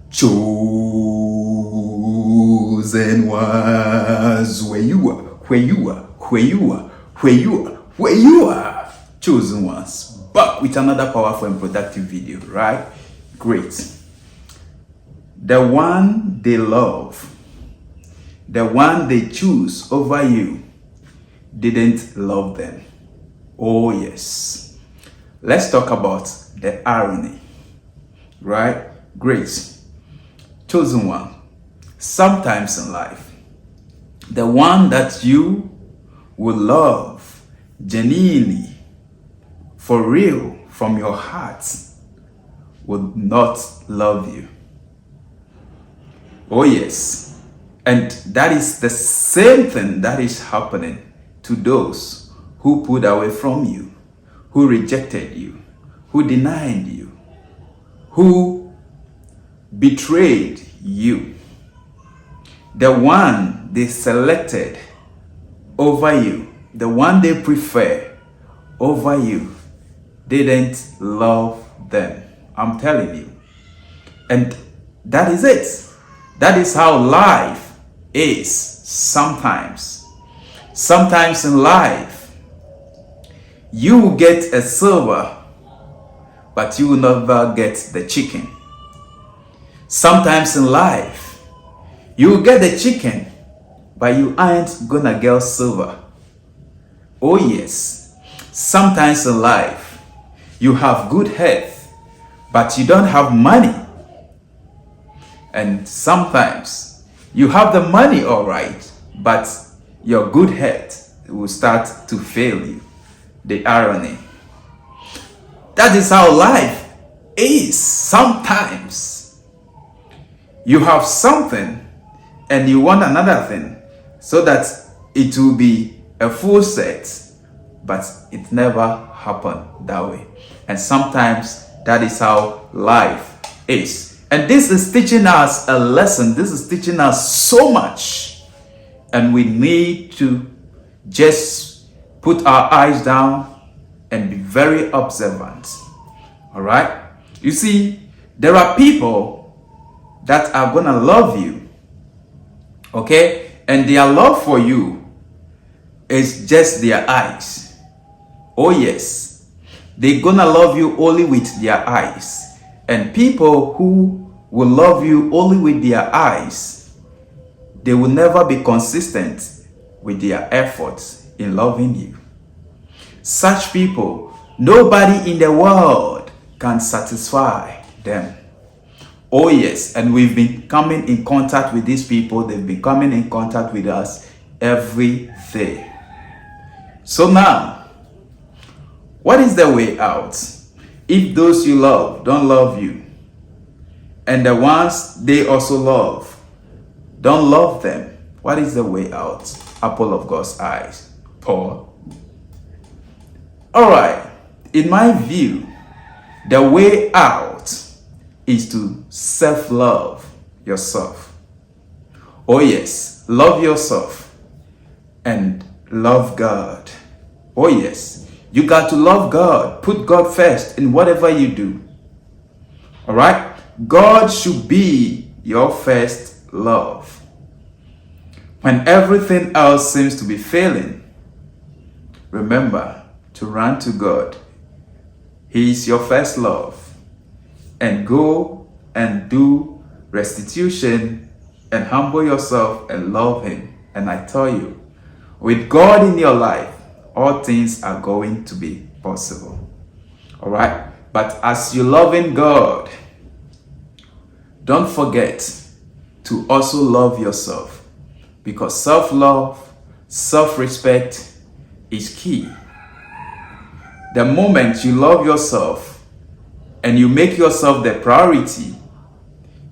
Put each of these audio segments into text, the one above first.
Chosen ones, where you are, where you are, where you are, where you are, where you are. Chosen ones, back with another powerful and productive video, right? Great. The one they love, the one they choose over you, didn't love them. Oh yes. Let's talk about the irony, right? Great. Chosen one. Sometimes in life, the one that you will love genuinely, for real, from your heart, would not love you. Oh yes. And that is the same thing that is happening to those who pulled away from you, who rejected you, who denied you, who betrayed you. The one they selected over you, the one they prefer over you, didn't love them. I'm telling you. And that is it. That is how life is sometimes. Sometimes in life, you will get a silver, but you will never get the chicken. Sometimes in life, you will get the chicken, but you aren't gonna get silver. Oh yes. Sometimes in life, you have good health, but you don't have money. And sometimes you have the money, all right, but your good health will start to fail you. The irony. That is how life is sometimes. You have something and you want another thing so that it will be a full set, but it never happened that way. And sometimes that is how life is. And this is teaching us a lesson. This is teaching us so much. And we need to just put our eyes down and be very observant. All right? You see, there are people that are going to love you. Okay? And their love for you is just their eyes. Oh yes. They're going to love you only with their eyes. And people who will love you only with their eyes, they will never be consistent with their efforts in loving you. Such people, nobody in the world can satisfy them. Oh yes, and we've been coming in contact with these people. They've been coming in contact with us every day. So now, what is the way out? If those you love don't love you, and the ones they also love don't love them, what is the way out? Apple of God's eyes, Paul. All right, in my view, the way out is to self-love yourself. Oh yes, love yourself and love God. Oh yes, you got to love God. Put God first in whatever you do. All right? God should be your first love. When everything else seems to be failing, remember to run to God. He is your first love. And go and do restitution and humble yourself and love Him. And I tell you, with God in your life, all things are going to be possible. All right? But as you're loving God, don't forget to also love yourself, because self-love, self-respect is key. The moment you love yourself and you make yourself the priority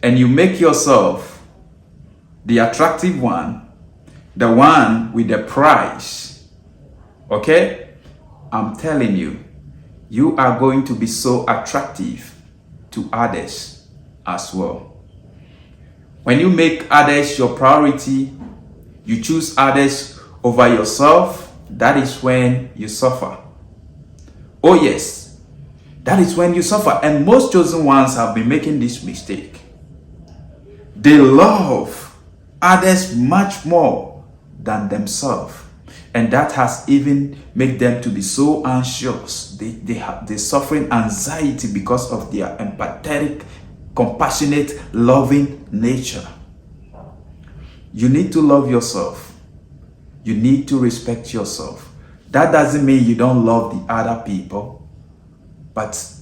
and you make yourself the attractive one, the one with the prize, okay? I'm telling you, you are going to be so attractive to others as well. When you make others your priority, you choose others over yourself, that is when you suffer. Oh yes, that is when you suffer. And most chosen ones have been making this mistake. They love others much more than themselves. And that has even made them to be so anxious. They're suffering anxiety because of their empathetic, compassionate, loving nature. You need to love yourself. You need to respect yourself. That doesn't mean you don't love the other people, but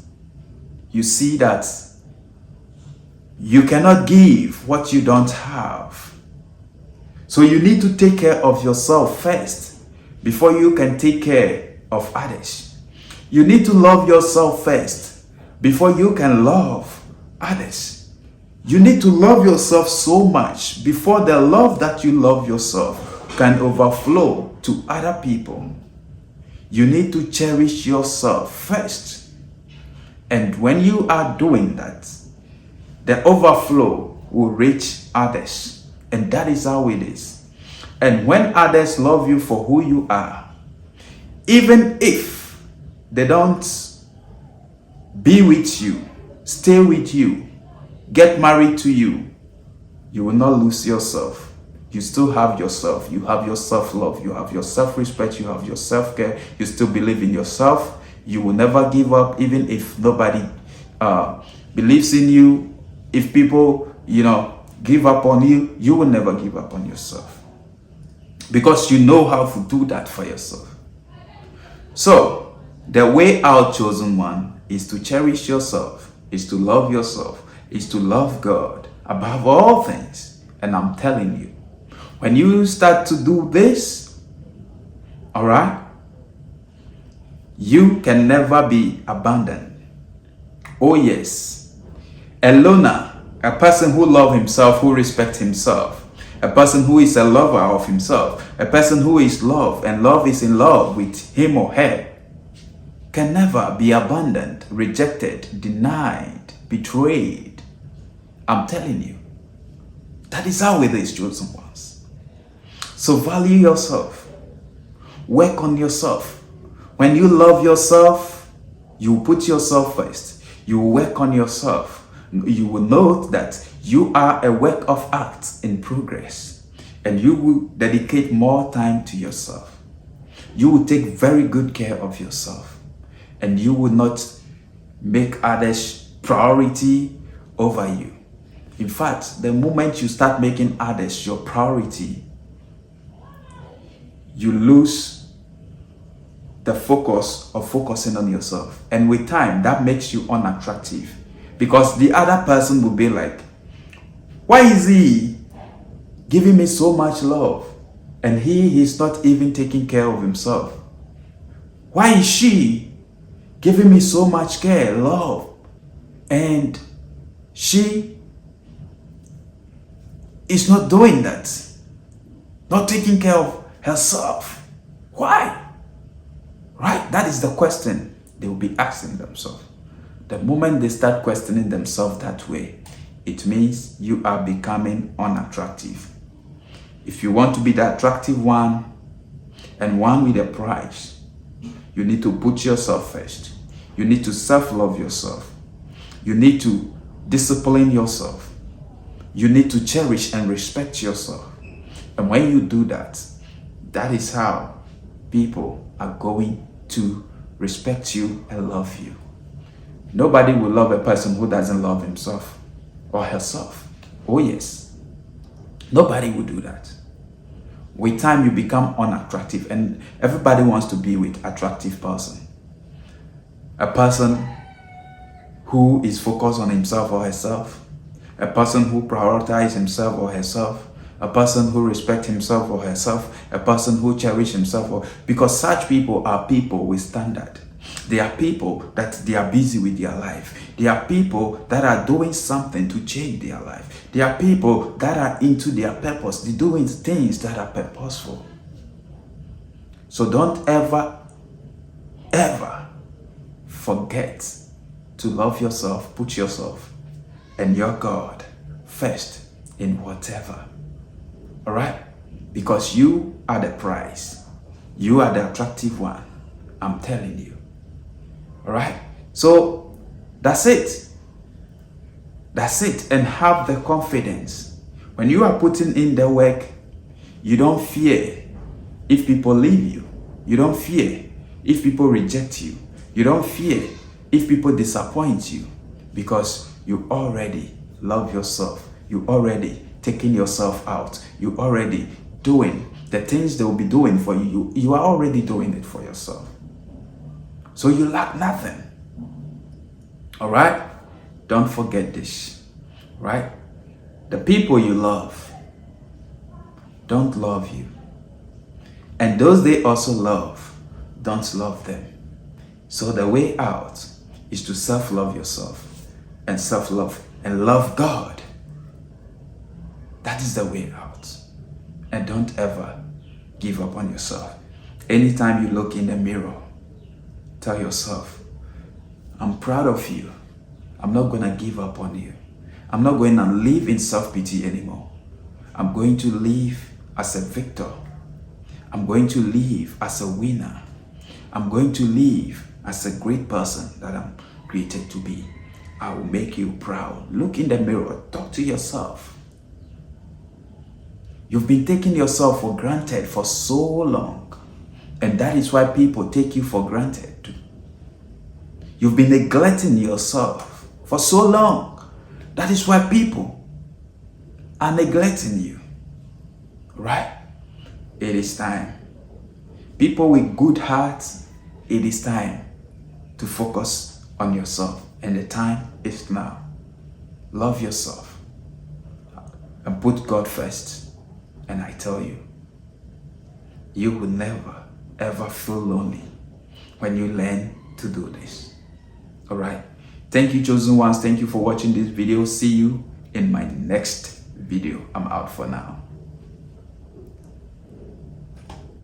you see that you cannot give what you don't have. So you need to take care of yourself first before you can take care of others. You need to love yourself first before you can love others. You need to love yourself so much before the love that you love yourself can overflow to other people. You need to cherish yourself first. And when you are doing that, the overflow will reach others. And that is how it is. And when others love you for who you are, even if they don't be with you, stay with you, get married to you, you will not lose yourself. You still have yourself. You have your self-love. You have your self-respect. You have your self-care. You still believe in yourself. You will never give up, even if nobody believes in you. If people, give up on you, you will never give up on yourself. Because you know how to do that for yourself. So, the way out, chosen one, is to cherish yourself, is to love yourself, is to love God above all things. And I'm telling you, when you start to do this, all right, you can never be abandoned. Oh yes, a loner, a person who loves himself, who respects himself, a person who is a lover of himself, a person who is loved and love is in love with him or her, can never be abandoned, rejected, denied, betrayed. I'm telling you, that is how it is, chosen ones. So value yourself. Work on yourself. When you love yourself, you put yourself first. You work on yourself. You will note that you are a work of art in progress. And you will dedicate more time to yourself. You will take very good care of yourself. And you will not make others priority over you. In fact, the moment you start making others your priority, you lose the focus of focusing on yourself. And with time, that makes you unattractive. Because the other person will be like, why is he giving me so much love? And he is not even taking care of himself. Why is she giving me so much care, love? And she is not doing that. Not taking care of herself. Why? Right? That is the question they will be asking themselves. The moment they start questioning themselves that way, it means you are becoming unattractive. If you want to be the attractive one and one with a price, you need to put yourself first. You need to self-love yourself. You need to discipline yourself. You need to cherish and respect yourself. And when you do that, that is how people are going to respect you and love you. Nobody will love a person who doesn't love himself or herself. Oh yes. Nobody will do that. With time, you become unattractive, and everybody wants to be with an attractive person. A person who is focused on himself or herself. A person who prioritizes himself or herself. A person who respects himself or herself. A person who cherishes himself. Because such people are people with standard. They are people that they are busy with their life. They are people that are doing something to change their life. They are people that are into their purpose. They're doing things that are purposeful. So don't ever, ever forget to love yourself, put yourself and your God first in whatever. All right? Because you are the prize. You are the attractive one. I'm telling you. All right? So that's it. That's it. And have the confidence. When you are putting in the work, you don't fear if people leave you. You don't fear if people reject you. You don't fear if people disappoint you, because you already love yourself. You already taking yourself out. You already doing the things they will be doing for you. You are already doing it for yourself. So you lack nothing. All right? Don't forget this, right? The people you love don't love you. And those they also love don't love them. So the way out is to self-love yourself and self-love and love God. That is the way out. And don't ever give up on yourself. Anytime you look in the mirror, tell yourself, I'm proud of you. I'm not going to give up on you. I'm not going to live in self-pity anymore. I'm going to live as a victor. I'm going to live as a winner. I'm going to live as a great person that I'm created to be. I will make you proud. Look in the mirror. Talk to yourself. You've been taking yourself for granted for so long. And that is why people take you for granted. You've been neglecting yourself for so long. That is why people are neglecting you. Right? It is time. People with good hearts, it is time to focus on yourself. And the time is now. Love yourself and put God first. And I tell you, you will never ever feel lonely when you learn to do this. All right. Thank you, chosen ones. Thank you for watching this video. See you in my next video. I'm out for now.